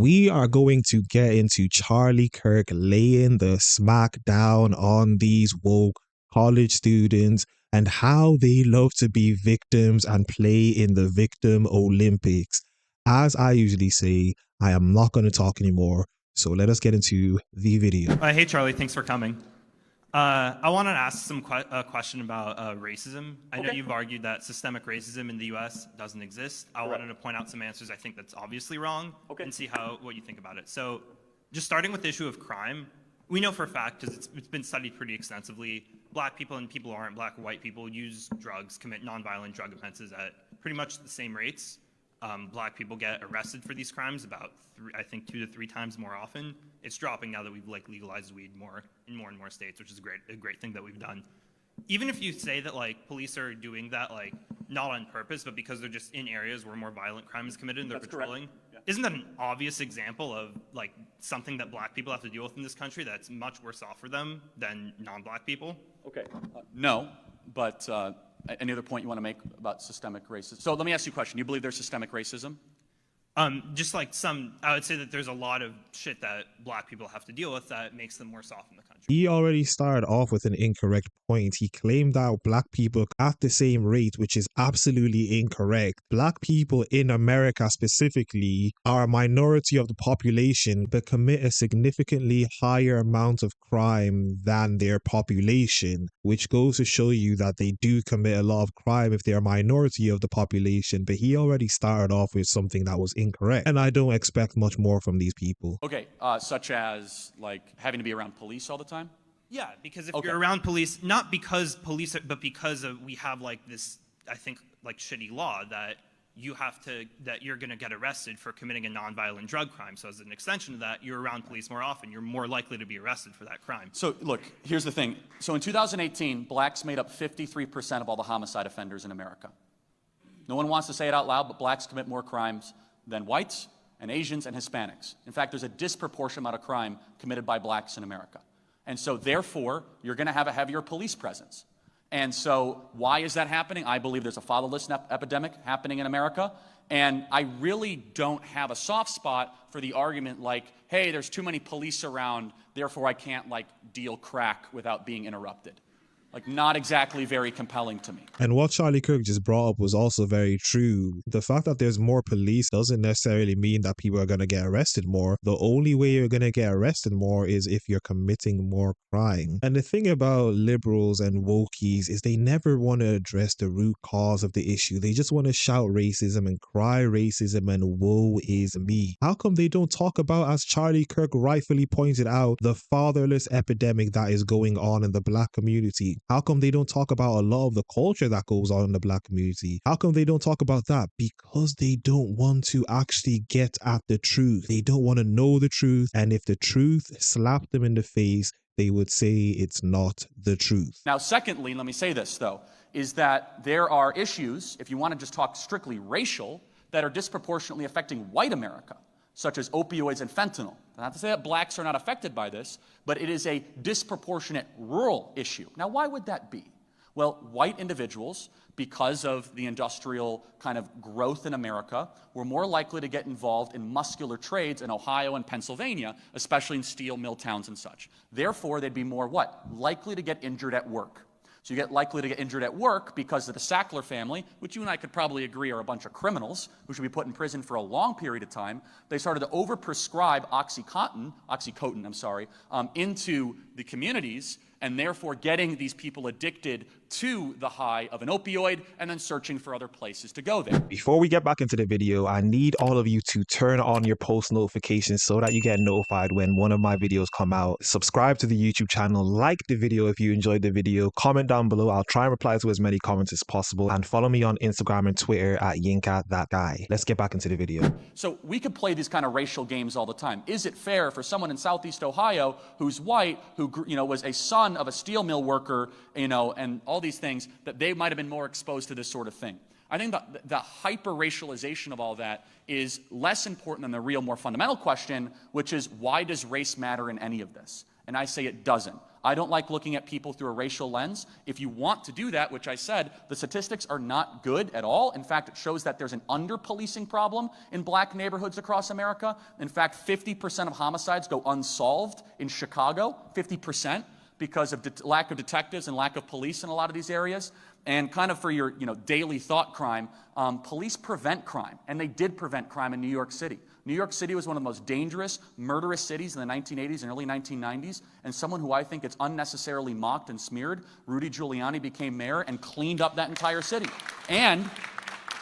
We are going to get into Charlie Kirk laying the smack down on these woke college students and how they love to be victims and play in the victim Olympics. As I usually say, I am not going to talk anymore. So let us get into the video. Hey Charlie, thanks for coming. I want to ask a question about racism. I know you've argued that systemic racism in the U.S. doesn't exist. I wanted to point out some answers I think that's obviously wrong and see what you think about it. So just starting with the issue of crime, we know for a fact, because it's been studied pretty extensively, black people and people who aren't black or white people use drugs, commit nonviolent drug offenses at pretty much the same rates. Black people get arrested for these crimes about, I think, 2 to 3 times more often. It's dropping now that we've legalized weed in more and more states, which is a great thing that we've done. Even if you say that police are doing that not on purpose, but because they're just in areas where more violent crime is committed and they're patrolling, isn't that an obvious example of something that black people have to deal with in this country that's much worse off for them than non-black people? Okay. No, but any other point you want to make about systemic racism? So let me ask you a question. You believe there's systemic racism? Just I would say that there's a lot of shit that black people have to deal with that makes them worse off in the country. He already started off with an incorrect point. He claimed that black people at the same rate, which is absolutely incorrect. Black people in America specifically are a minority of the population, but commit a significantly higher amount of crime than their population, which goes to show you that they do commit a lot of crime if they're a minority of the population. But he already started off with something that was incorrect, and I don't expect much more from these people. Okay, such as having to be around police all the time? Yeah, because if you're around police, not because police, but because we have this, I think, shitty law that you're gonna get arrested for committing a nonviolent drug crime. So as an extension of that, you're around police more often. You're more likely to be arrested for that crime. So look, here's the thing. So in 2018, blacks made up 53% of all the homicide offenders in America. No one wants to say it out loud, but blacks commit more crimes than whites and Asians and Hispanics. In fact, there's a disproportionate amount of crime committed by blacks in America. And so therefore, you're going to have a heavier police presence. And so why is that happening? I believe there's a fatherless epidemic happening in America. And I really don't have a soft spot for the argument hey, there's too many police around, therefore I can't deal crack without being interrupted. Not exactly very compelling to me. And what Charlie Kirk just brought up was also very true. The fact that there's more police doesn't necessarily mean that people are going to get arrested more. The only way you're going to get arrested more is if you're committing more crime. And the thing about liberals and wokies is they never want to address the root cause of the issue. They just want to shout racism and cry racism and woe is me. How come they don't talk about, as Charlie Kirk rightfully pointed out, the fatherless epidemic that is going on in the black community? How come they don't talk about a lot of the culture that goes on in the black community? How come they don't talk about that? Because they don't want to actually get at the truth. They don't want to know the truth. And if the truth slapped them in the face, they would say it's not the truth. Now, secondly, let me say this, though, is that there are issues, if you want to just talk strictly racial, that are disproportionately affecting white America, such as opioids and fentanyl. Not to say that blacks are not affected by this, but it is a disproportionate rural issue. Now, why would that be? Well, white individuals, because of the industrial kind of growth in America, were more likely to get involved in muscular trades in Ohio and Pennsylvania, especially in steel mill towns and such. Therefore, they'd be more likely to get injured at work. So you get likely to get injured at work because of the Sackler family, which you and I could probably agree are a bunch of criminals who should be put in prison for a long period of time. They started to overprescribe Oxycontin, into the communities, and therefore getting these people addicted to the high of an opioid and then searching for other places to go there. Before we get back into the video, I need all of you to turn on your post notifications so that you get notified when one of my videos come out. Subscribe to the YouTube channel, like the video if you enjoyed the video, comment down below. I'll try and reply to as many comments as possible, and follow me on Instagram and Twitter at YinkaThatGuy. Let's get back into the video. So we could play these kind of racial games all the time. Is it fair for someone in Southeast Ohio who's white, who was a son of a steel mill worker, and all these things, that they might have been more exposed to this sort of thing? I think that the hyper-racialization of all that is less important than the real, more fundamental question, which is, why does race matter in any of this? And I say it doesn't. I don't like looking at people through a racial lens. If you want to do that, which I said, the statistics are not good at all. In fact, it shows that there's an under-policing problem in black neighborhoods across America. In fact, 50% of homicides go unsolved in Chicago, 50%, because of lack of detectives and lack of police in a lot of these areas. And kind of for your daily thought crime, police prevent crime, and they did prevent crime in New York City. New York City was one of the most dangerous, murderous cities in the 1980s and early 1990s, and someone who I think gets unnecessarily mocked and smeared, Rudy Giuliani, became mayor and cleaned up that entire city. And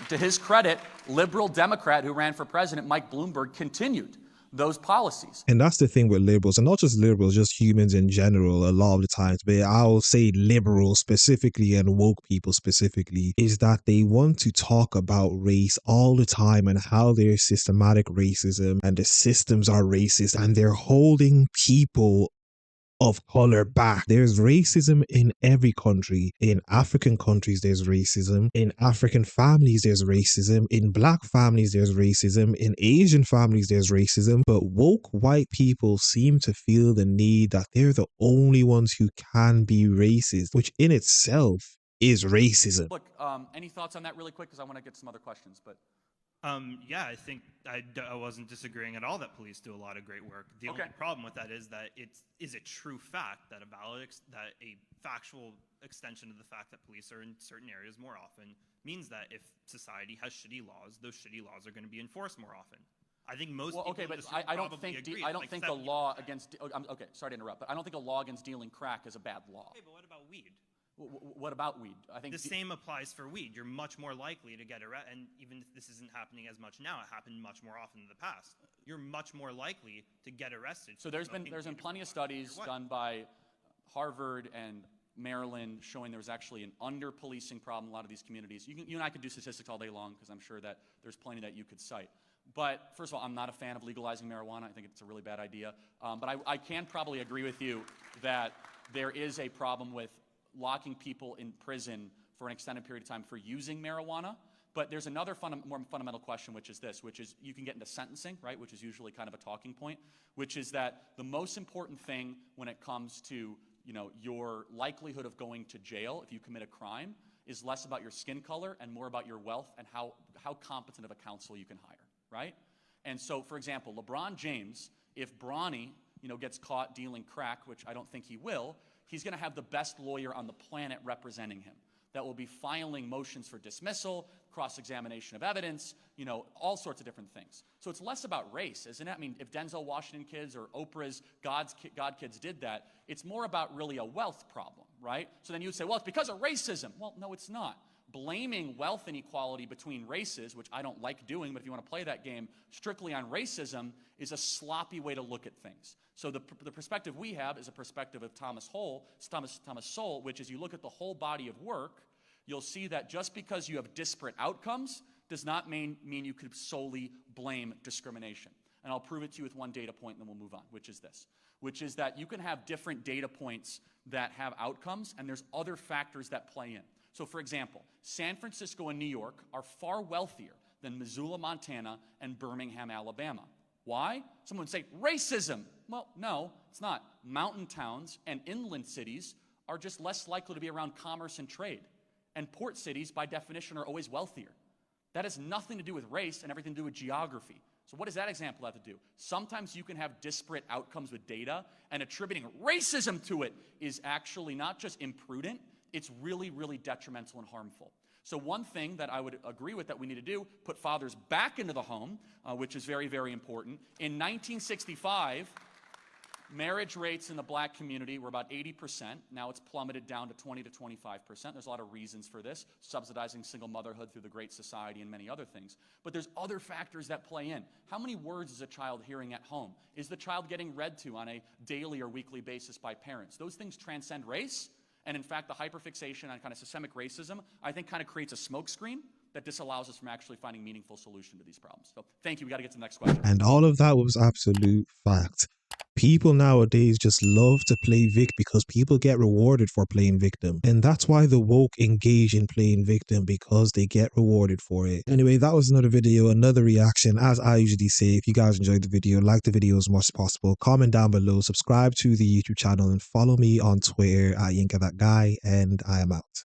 to his credit, liberal Democrat who ran for president, Mike Bloomberg, continued those policies. And that's the thing with liberals, and not just liberals, just humans in general, a lot of the times, but I'll say liberals specifically and woke people specifically, is that they want to talk about race all the time and how there's systematic racism and the systems are racist, and they're holding people of color back. There's racism in every country. In African countries, there's racism. In African families, there's racism. In black families, there's racism. In Asian families, there's racism. But woke white people seem to feel the need that they're the only ones who can be racist, which in itself is racism. Look, any thoughts on that really quick? Because I want to get some other questions, but... Yeah, I think I wasn't disagreeing at all that police do a lot of great work. The only problem with that is that it is a true fact that that a factual extension of the fact that police are in certain areas more often means that if society has shitty laws, those shitty laws are going to be enforced more often. I think most people okay, but I don't think the law against okay, sorry to interrupt, but I don't think a law against dealing crack is a bad law. Okay, but what about weed? What about weed? I think the same applies for weed. You're much more likely to get arrested, and even if this isn't happening as much now, it happened much more often in the past. You're much more likely to get arrested. So there's been plenty of studies done by Harvard and Maryland showing there was actually an under-policing problem in a lot of these communities. You and I could do statistics all day long because I'm sure that there's plenty that you could cite. But first of all, I'm not a fan of legalizing marijuana. I think it's a really bad idea. But I can probably agree with you that there is a problem with locking people in prison for an extended period of time for using marijuana. But there's another more fundamental question, which is this, which is you can get into sentencing, right, which is usually kind of a talking point, which is that the most important thing when it comes to your likelihood of going to jail if you commit a crime is less about your skin color and more about your wealth and how competent of a counsel you can hire, right? And so, for example, LeBron James, if Bronny gets caught dealing crack, which I don't think he will, he's going to have the best lawyer on the planet representing him that will be filing motions for dismissal, cross-examination of evidence, all sorts of different things. So it's less about race, isn't it? I mean, if Denzel Washington kids or Oprah's God kids did that, it's more about really a wealth problem, right? So then you'd say, well, it's because of racism. Well, no, it's not. Blaming wealth inequality between races, which I don't like doing, but if you want to play that game strictly on racism, is a sloppy way to look at things. So the perspective we have is a perspective of Thomas Sowell, which is you look at the whole body of work, you'll see that just because you have disparate outcomes does not mean you could solely blame discrimination. And I'll prove it to you with one data point, and then we'll move on, which is this, which is that you can have different data points that have outcomes, and there's other factors that play in. So, for example, San Francisco and New York are far wealthier than Missoula, Montana, and Birmingham, Alabama. Why? Someone would say, racism. Well, no, it's not. Mountain towns and inland cities are just less likely to be around commerce and trade. And port cities, by definition, are always wealthier. That has nothing to do with race and everything to do with geography. So what does that example have to do? Sometimes you can have disparate outcomes with data, and attributing racism to it is actually not just imprudent, it's really, really detrimental and harmful. So one thing that I would agree with that we need to do, put fathers back into the home, which is very, very important. In 1965, marriage rates in the black community were about 80%. Now it's plummeted down to 20 to 25%. There's a lot of reasons for this, subsidizing single motherhood through the Great Society and many other things. But there's other factors that play in. How many words is a child hearing at home? Is the child getting read to on a daily or weekly basis by parents? Those things transcend race. And in fact, the hyperfixation on kind of systemic racism, I think kind of creates a smokescreen that disallows us from actually finding meaningful solution to these problems. So thank you. We got to get to the next question. And all of that was absolute fact. People nowadays just love to play Vic because people get rewarded for playing victim. And that's why the woke engage in playing victim, because they get rewarded for it. Anyway, that was another video, another reaction. As I usually say, if you guys enjoyed the video, like the video as much as possible, comment down below, subscribe to the YouTube channel, and follow me on Twitter at YinkaThatGuy, and I am out.